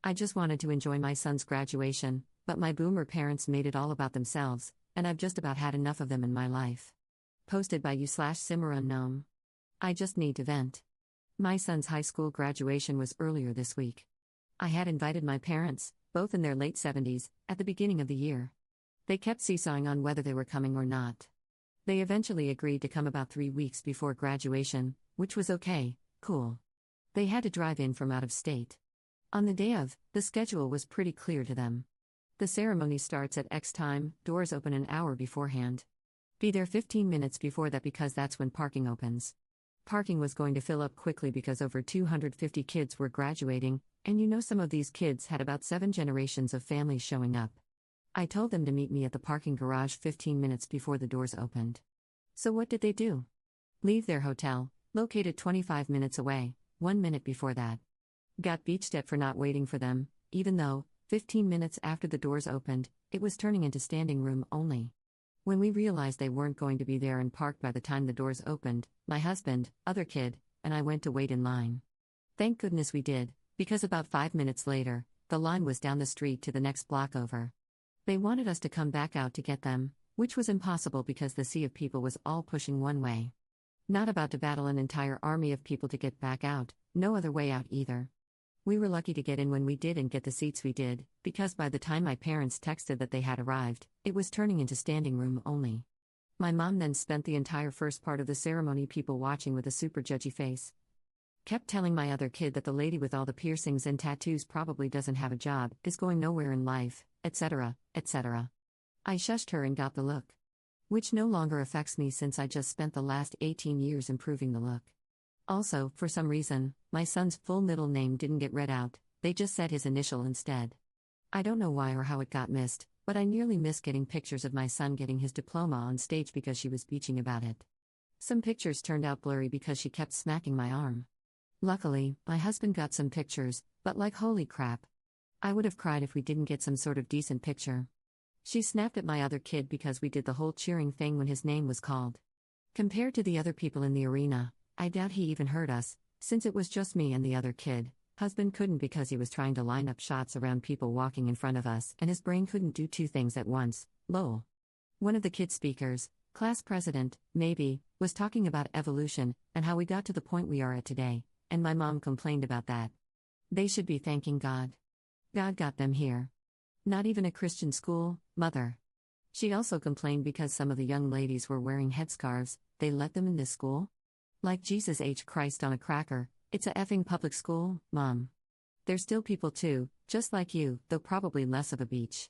I just wanted to enjoy my son's graduation, but my boomer parents made it all about themselves, and I've just about had enough of them in my life. Posted by you/SimmerUnknown. I just need to vent. My son's high school graduation was earlier this week. I had invited my parents, both in their late 70s, at the beginning of the year. They kept seesawing on whether they were coming or not. They eventually agreed to come about 3 weeks before graduation, which was okay, cool. They had to drive in from out of state. On the day of, the schedule was pretty clear to them. The ceremony starts at X time, doors open an hour beforehand. Be there 15 minutes before that because that's when parking opens. Parking was going to fill up quickly because over 250 kids were graduating, and some of these kids had about 7 generations of families showing up. I told them to meet me at the parking garage 15 minutes before the doors opened. So what did they do? Leave their hotel, located 25 minutes away, 1 minute before that. Got beached at for not waiting for them, even though, 15 minutes after the doors opened, it was turning into standing room only. When we realized they weren't going to be there and parked by the time the doors opened, my husband, other kid, and I went to wait in line. Thank goodness we did, because about 5 minutes later, the line was down the street to the next block over. They wanted us to come back out to get them, which was impossible because the sea of people was all pushing one way. Not about to battle an entire army of people to get back out, no other way out either. We were lucky to get in when we did and get the seats we did, because by the time my parents texted that they had arrived, it was turning into standing room only. My mom then spent the entire first part of the ceremony people watching with a super judgy face. Kept telling my other kid that the lady with all the piercings and tattoos probably doesn't have a job, is going nowhere in life, etc., etc. I shushed her and got the look. Which no longer affects me since I just spent the last 18 years improving the look. Also, for some reason, my son's full middle name didn't get read out, they just said his initial instead. I don't know why or how it got missed, but I nearly missed getting pictures of my son getting his diploma on stage because she was bitching about it. Some pictures turned out blurry because she kept smacking my arm. Luckily, my husband got some pictures, but like holy crap. I would have cried if we didn't get some sort of decent picture. She snapped at my other kid because we did the whole cheering thing when his name was called. Compared to the other people in the arena, I doubt he even heard us, since it was just me and the other kid. Husband couldn't because he was trying to line up shots around people walking in front of us and his brain couldn't do 2 things at once, lol. One of the kid speakers, class president, maybe, was talking about evolution and how we got to the point we are at today, and my mom complained about that. They should be thanking God. God got them here. Not even a Christian school, mother. She also complained because some of the young ladies were wearing headscarves, they let them in this school? Like Jesus H. Christ on a cracker, it's a effing public school, Mom. They're still people too, just like you, though probably less of a beach.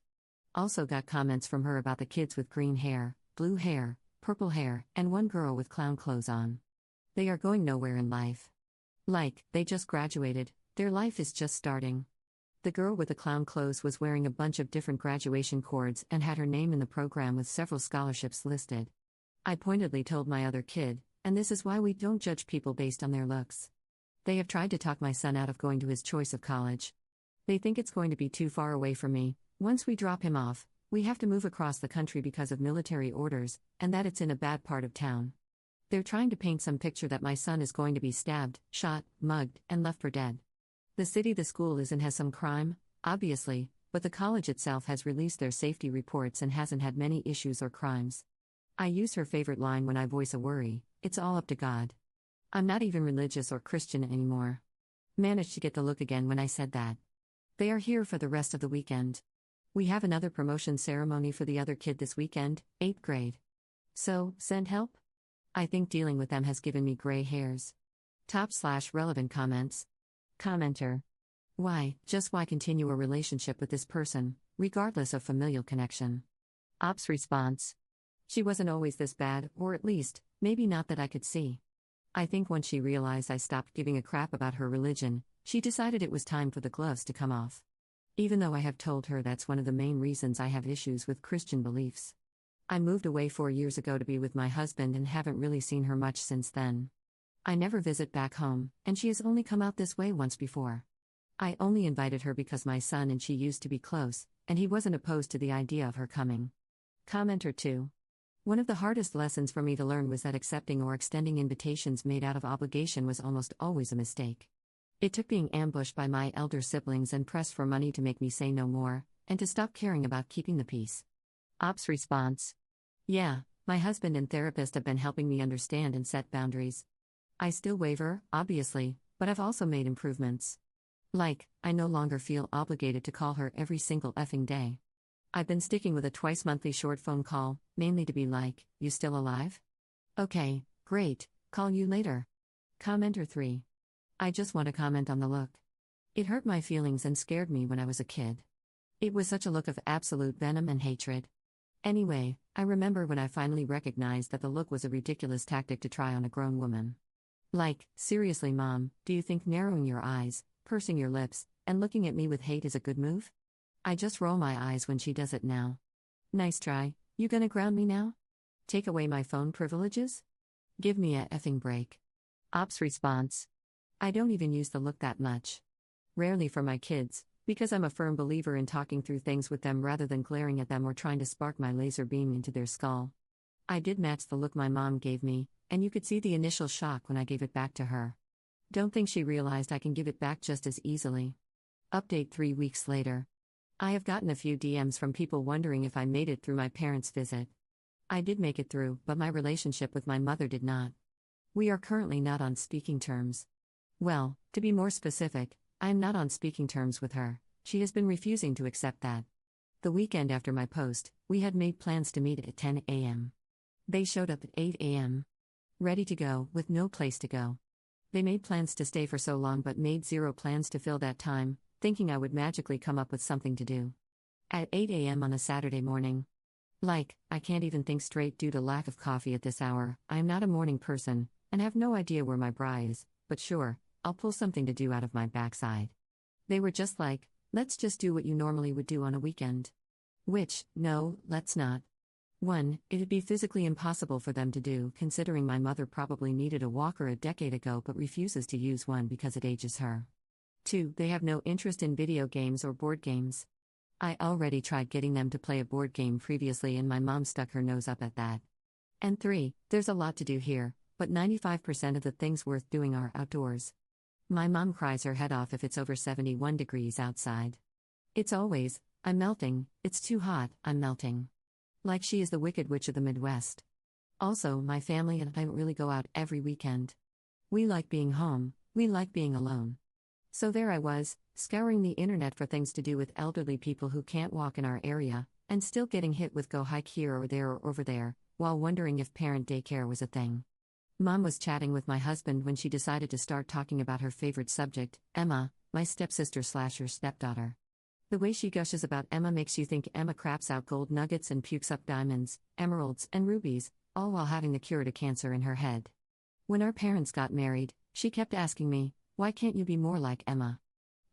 Also got comments from her about the kids with green hair, blue hair, purple hair, and one girl with clown clothes on. They are going nowhere in life. Like, they just graduated, their life is just starting. The girl with the clown clothes was wearing a bunch of different graduation cords and had her name in the program with several scholarships listed. I pointedly told my other kid, and this is why we don't judge people based on their looks. They have tried to talk my son out of going to his choice of college. They think it's going to be too far away from me. Once we drop him off, we have to move across the country because of military orders, and that it's in a bad part of town. They're trying to paint some picture that my son is going to be stabbed, shot, mugged, and left for dead. The city the school is in has some crime, obviously, but the college itself has released their safety reports and hasn't had many issues or crimes. I use her favorite line when I voice a worry, it's all up to God. I'm not even religious or Christian anymore. Managed to get the look again when I said that. They are here for the rest of the weekend. We have another promotion ceremony for the other kid this weekend, 8th grade. So, send help? I think dealing with them has given me gray hairs. Top/relevant comments. Commenter. Why, just why continue a relationship with this person, regardless of familial connection? Ops response. She wasn't always this bad, or at least, maybe not that I could see. I think once she realized I stopped giving a crap about her religion, she decided it was time for the gloves to come off. Even though I have told her that's one of the main reasons I have issues with Christian beliefs. I moved away 4 years ago to be with my husband and haven't really seen her much since then. I never visit back home, and she has only come out this way once before. I only invited her because my son and she used to be close, and he wasn't opposed to the idea of her coming. Commenter 2. One of the hardest lessons for me to learn was that accepting or extending invitations made out of obligation was almost always a mistake. It took being ambushed by my elder siblings and pressed for money to make me say no more, and to stop caring about keeping the peace. Ops response. Yeah, my husband and therapist have been helping me understand and set boundaries. I still waver, obviously, but I've also made improvements. Like, I no longer feel obligated to call her every single effing day. I've been sticking with a twice-monthly short phone call, mainly to be like, you still alive? Okay, great, call you later. Commenter 3. I just want to comment on the look. It hurt my feelings and scared me when I was a kid. It was such a look of absolute venom and hatred. Anyway, I remember when I finally recognized that the look was a ridiculous tactic to try on a grown woman. Like, seriously, Mom, do you think narrowing your eyes, pursing your lips, and looking at me with hate is a good move? I just roll my eyes when she does it now. Nice try, you gonna ground me now? Take away my phone privileges? Give me a effing break. Ops response. I don't even use the look that much. Rarely for my kids, because I'm a firm believer in talking through things with them rather than glaring at them or trying to spark my laser beam into their skull. I did match the look my mom gave me, and you could see the initial shock when I gave it back to her. Don't think she realized I can give it back just as easily. Update 3 weeks later. I have gotten a few DMs from people wondering if I made it through my parents' visit. I did make it through, but my relationship with my mother did not. We are currently not on speaking terms. Well, to be more specific, I am not on speaking terms with her. She has been refusing to accept that. The weekend after my post, we had made plans to meet at 10 a.m. They showed up at 8 a.m. Ready to go, with no place to go. They made plans to stay for so long but made zero plans to fill that time, thinking I would magically come up with something to do. At 8 a.m. on a Saturday morning. Like, I can't even think straight due to lack of coffee at this hour. I am not a morning person, and have no idea where my bra is, but sure, I'll pull something to do out of my backside. They were just like, let's just do what you normally would do on a weekend. Which, no, let's not. 1. It'd be physically impossible for them to do, considering my mother probably needed a walker a decade ago but refuses to use one because it ages her. 2. They have no interest in video games or board games. I already tried getting them to play a board game previously and my mom stuck her nose up at that. And 3. There's a lot to do here, but 95% of the things worth doing are outdoors. My mom cries her head off if it's over 71 degrees outside. It's always, I'm melting, it's too hot, I'm melting. Like she is the Wicked Witch of the Midwest. Also, my family and I don't really go out every weekend. We like being home, we like being alone. So there I was, scouring the internet for things to do with elderly people who can't walk in our area, and still getting hit with go hike here or there or over there, while wondering if parent daycare was a thing. Mom was chatting with my husband when she decided to start talking about her favorite subject, Emma, my stepsister/her stepdaughter. The way she gushes about Emma makes you think Emma craps out gold nuggets and pukes up diamonds, emeralds, and rubies, all while having the cure to cancer in her head. When our parents got married, she kept asking me, why can't you be more like Emma?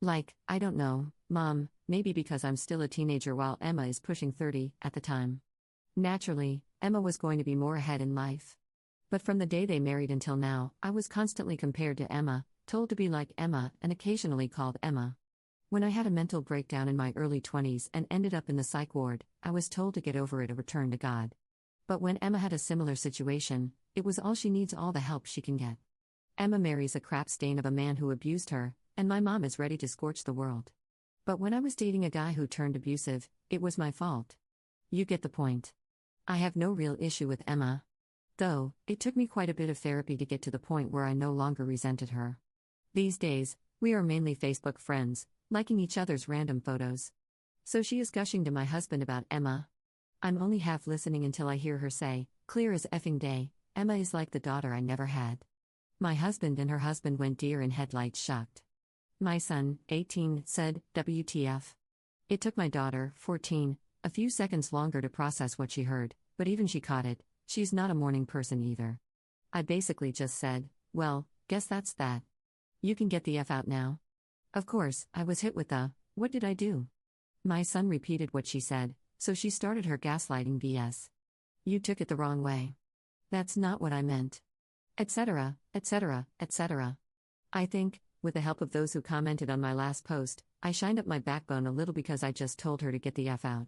Like, I don't know, Mom, maybe because I'm still a teenager while Emma is pushing 30 at the time. Naturally, Emma was going to be more ahead in life. But from the day they married until now, I was constantly compared to Emma, told to be like Emma, and occasionally called Emma. When I had a mental breakdown in my early 20s and ended up in the psych ward, I was told to get over it or return to God. But when Emma had a similar situation, it was all she needs, all the help she can get. Emma marries a crap stain of a man who abused her, and my mom is ready to scorch the world. But when I was dating a guy who turned abusive, it was my fault. You get the point. I have no real issue with Emma. Though, it took me quite a bit of therapy to get to the point where I no longer resented her. These days, we are mainly Facebook friends, liking each other's random photos. So she is gushing to my husband about Emma. I'm only half listening until I hear her say, clear as effing day, Emma is like the daughter I never had. My husband and her husband went deer in headlights shocked. My son, 18, said, WTF. It took my daughter, 14, a few seconds longer to process what she heard, but even she caught it. She's not a morning person either. I basically just said, well, guess that's that. You can get the F out now. Of course, I was hit with the, what did I do? My son repeated what she said, so she started her gaslighting BS. You took it the wrong way. That's not what I meant. Etc., etc., etc. I think, with the help of those who commented on my last post, I shined up my backbone a little because I just told her to get the F out.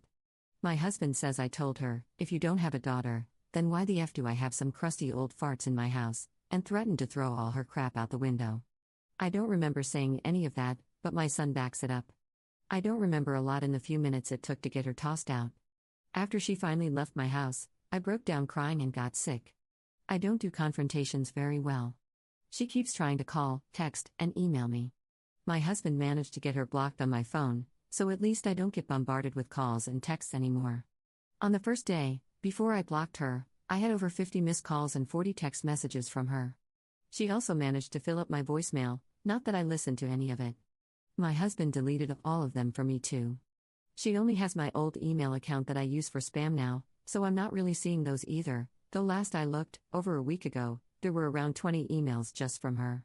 My husband says I told her, if you don't have a daughter, then why the F do I have some crusty old farts in my house, and threatened to throw all her crap out the window. I don't remember saying any of that, but my son backs it up. I don't remember a lot in the few minutes it took to get her tossed out. After she finally left my house, I broke down crying and got sick. I don't do confrontations very well. She keeps trying to call, text, and email me. My husband managed to get her blocked on my phone, so at least I don't get bombarded with calls and texts anymore. On the first day, before I blocked her, I had over 50 missed calls and 40 text messages from her. She also managed to fill up my voicemail, not that I listened to any of it. My husband deleted all of them for me too. She only has my old email account that I use for spam now, so I'm not really seeing those either, though last I looked, over a week ago, there were around 20 emails just from her.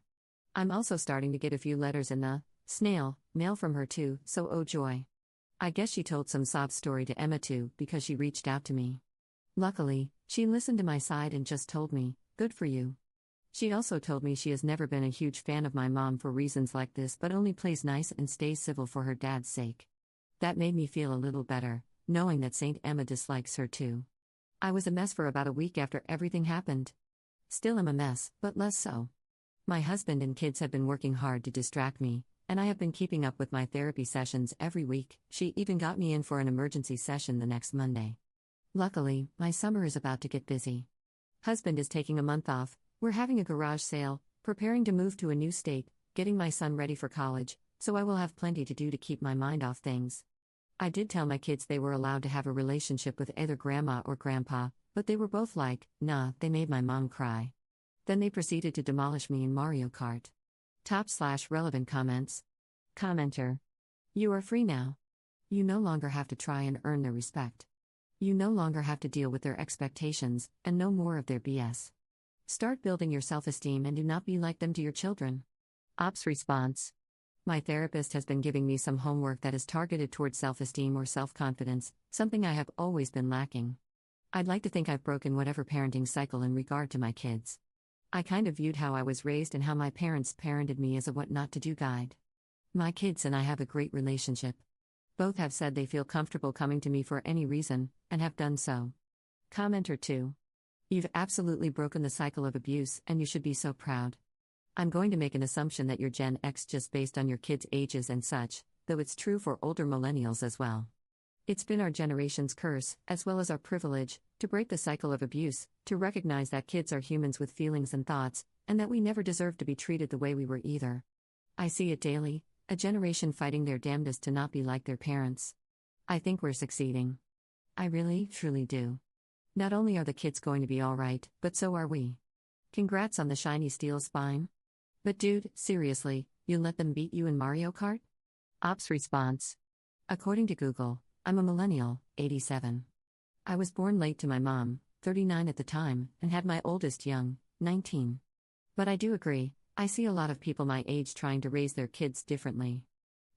I'm also starting to get a few letters in the snail mail from her too, so oh joy. I guess she told some sob story to Emma too because she reached out to me. Luckily, she listened to my side and just told me, good for you. She also told me she has never been a huge fan of my mom for reasons like this but only plays nice and stays civil for her dad's sake. That made me feel a little better, knowing that Saint Emma dislikes her too. I was a mess for about a week after everything happened. Still am a mess, but less so. My husband and kids have been working hard to distract me, and I have been keeping up with my therapy sessions every week. She even got me in for an emergency session the next Monday. Luckily, my summer is about to get busy. Husband is taking a month off, we're having a garage sale, preparing to move to a new state, getting my son ready for college, so I will have plenty to do to keep my mind off things. I did tell my kids they were allowed to have a relationship with either grandma or grandpa, but they were both like, nah, they made my mom cry. Then they proceeded to demolish me in Mario Kart. Top/relevant comments. Commenter. You are free now. You no longer have to try and earn their respect. You no longer have to deal with their expectations, and no more of their BS. Start building your self-esteem and do not be like them to your children. Ops response. My therapist has been giving me some homework that is targeted towards self-esteem or self-confidence, something I have always been lacking. I'd like to think I've broken whatever parenting cycle in regard to my kids. I kind of viewed how I was raised and how my parents parented me as a what not to do guide. My kids and I have a great relationship. Both have said they feel comfortable coming to me for any reason, and have done so. Commenter 2. You've absolutely broken the cycle of abuse, and you should be so proud. I'm going to make an assumption that you're Gen X just based on your kids' ages and such, though it's true for older millennials as well. It's been our generation's curse, as well as our privilege, to break the cycle of abuse, to recognize that kids are humans with feelings and thoughts, and that we never deserve to be treated the way we were either. I see it daily, a generation fighting their damnedest to not be like their parents. I think we're succeeding. I really, truly do. Not only are the kids going to be alright, but so are we. Congrats on the shiny steel spine. But dude, seriously, you let them beat you in Mario Kart? Ops response. According to Google, I'm a millennial, 87. I was born late to my mom, 39 at the time, and had my oldest young, 19. But I do agree, I see a lot of people my age trying to raise their kids differently.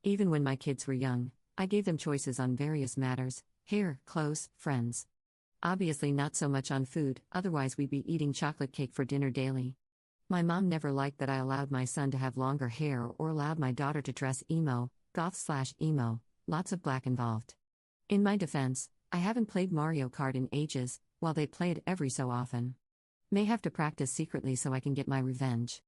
Even when my kids were young, I gave them choices on various matters: hair, clothes, friends. Obviously not so much on food, otherwise we'd be eating chocolate cake for dinner daily. My mom never liked that I allowed my son to have longer hair or allowed my daughter to dress emo, goth/emo, lots of black involved. In my defense, I haven't played Mario Kart in ages, while they play it every so often. May have to practice secretly so I can get my revenge.